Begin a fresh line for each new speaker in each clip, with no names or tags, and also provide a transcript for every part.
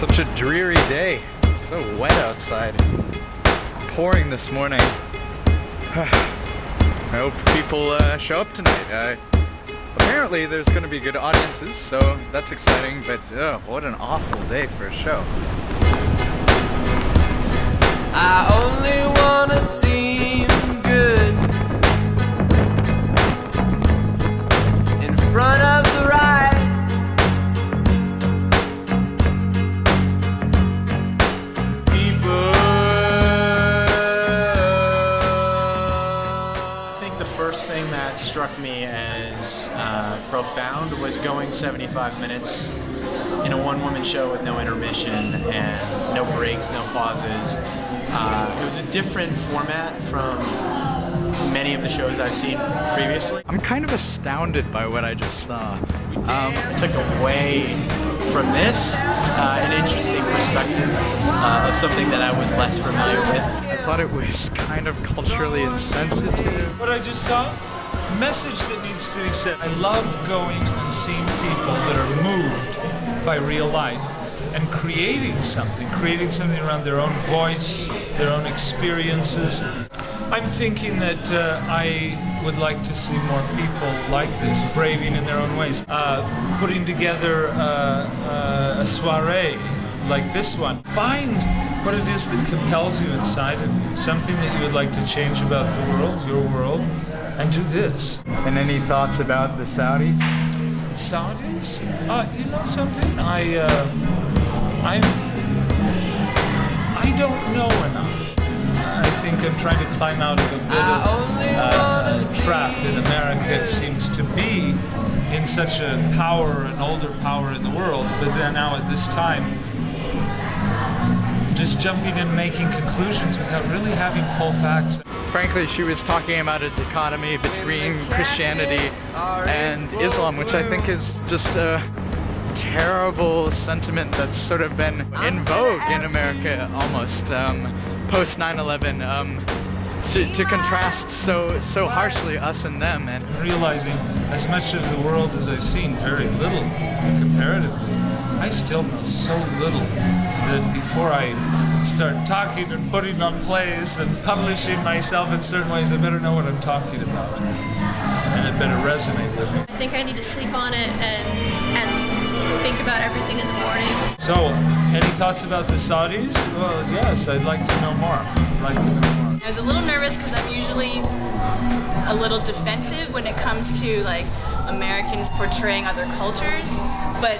Such a dreary day. So wet outside. It's pouring this morning. I hope people show up tonight. Apparently there's going to be good audiences, so that's exciting, but what an awful day for a show.
I only wanna seem good in front of the right people.
I think the first thing that struck me as profound was going 75 minutes in a one-woman show with no intermission and no breaks, no pauses. It was a different format from many of the shows I've seen previously.
I'm kind of astounded by what I just saw.
It took away from this an interesting perspective of something that I was less familiar with.
I thought it was kind of culturally insensitive.
What I just saw, a message that needs to be said. I love going and seeing people that are moved by real life and creating something around their own voice, their own experiences. I'm thinking that I would like to see more people like this, braving in their own ways, putting together a soiree like this one. Find what it is that compels you inside of you, something that you would like to change about the world, your world, and do this.
And any thoughts about the Saudis?
Saudis? You know something? I don't know enough. I think I'm trying to climb out of a bit of trap in America. It seems to be in such a power, an older power in the world, but then now at this time, just jumping in and making conclusions without really having full facts.
Frankly, she was talking about a dichotomy between Christianity and Islam, which I think is just a terrible sentiment that's sort of been in vogue in America almost post 9/11, to contrast so harshly us and them, and
realizing as much of the world as I've seen, very little comparatively. I still know so little that before I start talking and putting on plays and publishing myself in certain ways, I better know what I'm talking about, and it better resonate with me.
I think I need to sleep on it and think about everything in the morning.
So, any thoughts about the Saudis? Well, yes, I'd like to know more. I
was a little nervous because I'm usually a little defensive when it comes to like Americans portraying other cultures, but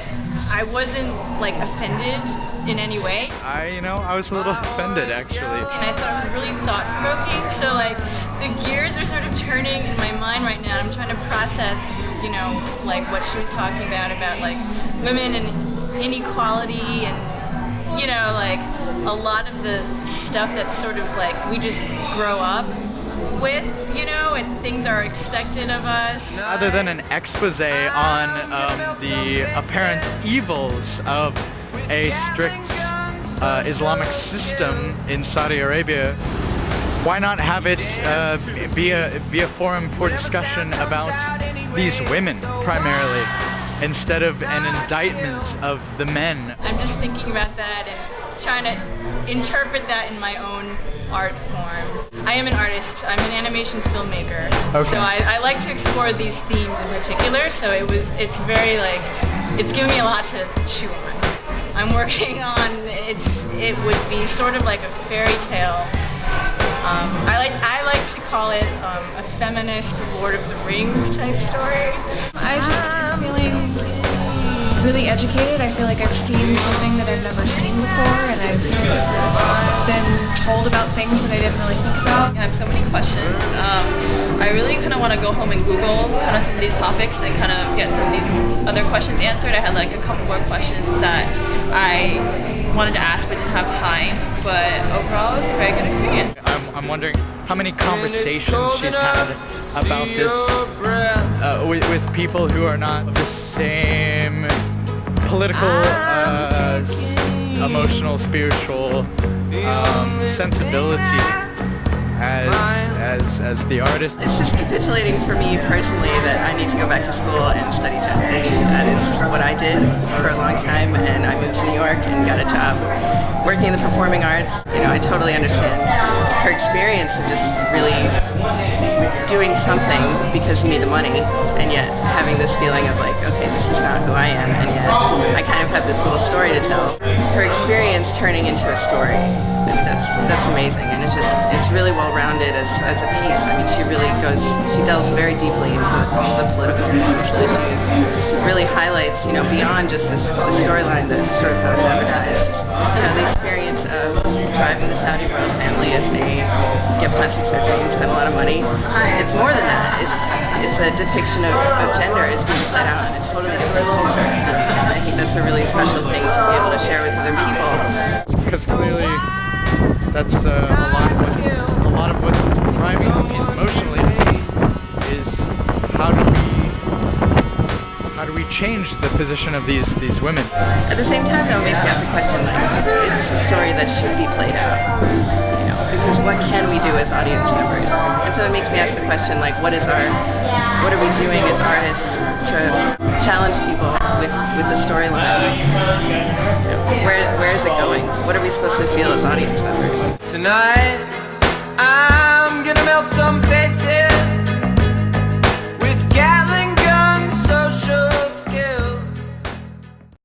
I wasn't like offended in any way.
I was a little offended actually.
And I thought it was really thought-provoking, so like the gears are sort of turning in my mind right now. I'm trying to process, like what she was talking about like women and inequality and, like a lot of the stuff that's sort of like we just grow up with, and things are expected of us.
Other than an expose on the apparent evils of a strict Islamic system in Saudi Arabia, why not have it be a forum for discussion about these women primarily, instead of an indictment of the men?
I'm just thinking about that and trying to interpret that in my own art form. I am an artist. I'm an animation filmmaker.
Okay.
So I like to explore these themes in particular. So it's very like, it's given me a lot to chew on. I'm working on, it would be sort of like a fairy tale. I like to call it a feminist Lord of the Rings type story.
I just feeling really educated. I feel like I've seen something that I've never seen before, and I've been told about things that I didn't really think about.
I have so many questions. I really kind of want to go home and Google kind of some of these topics and kind of get some of these other questions answered. I had like a couple more questions that I wanted to ask but didn't have time, but overall it was a very good experience.
I'm wondering how many conversations she's had about this with people who are not the same political, emotional, spiritual sensibility as as the artist?
It's just capitulating for me personally that I need to go back to school and study jazz. That is what I did for a long time, and I moved to New York and got a job working in the performing arts. You know, I totally understand her experience of just really doing something because you need the money, and yet having this feeling of like, okay, this is not who I am, and yet I kind of have this little story to tell. Her experience turning into a story, that's amazing, and it's really well rounded as a piece. I mean, she delves very deeply into all the political and social issues. Really highlights, you know, beyond just the storyline that sort of was advertised. You know, the experience of driving the Saudi royal family as they get plastic surgery and spend a lot of money. It's more than that. It's a depiction of gender as being played out in a totally different culture. And I think that's a really special thing to be able to share with other people.
Because clearly, that's a lot of what's driving the piece emotionally is how do we change the position of these women?
At the same time, though, it makes you ask the question, like, is this a story that should be played out? You know, because what can we do as audience members? And so it makes me ask the question, like, what are we doing as artists to challenge people with the storyline? You know, where is it going? What are we supposed to feel as audience members?
Tonight, I'm gonna melt some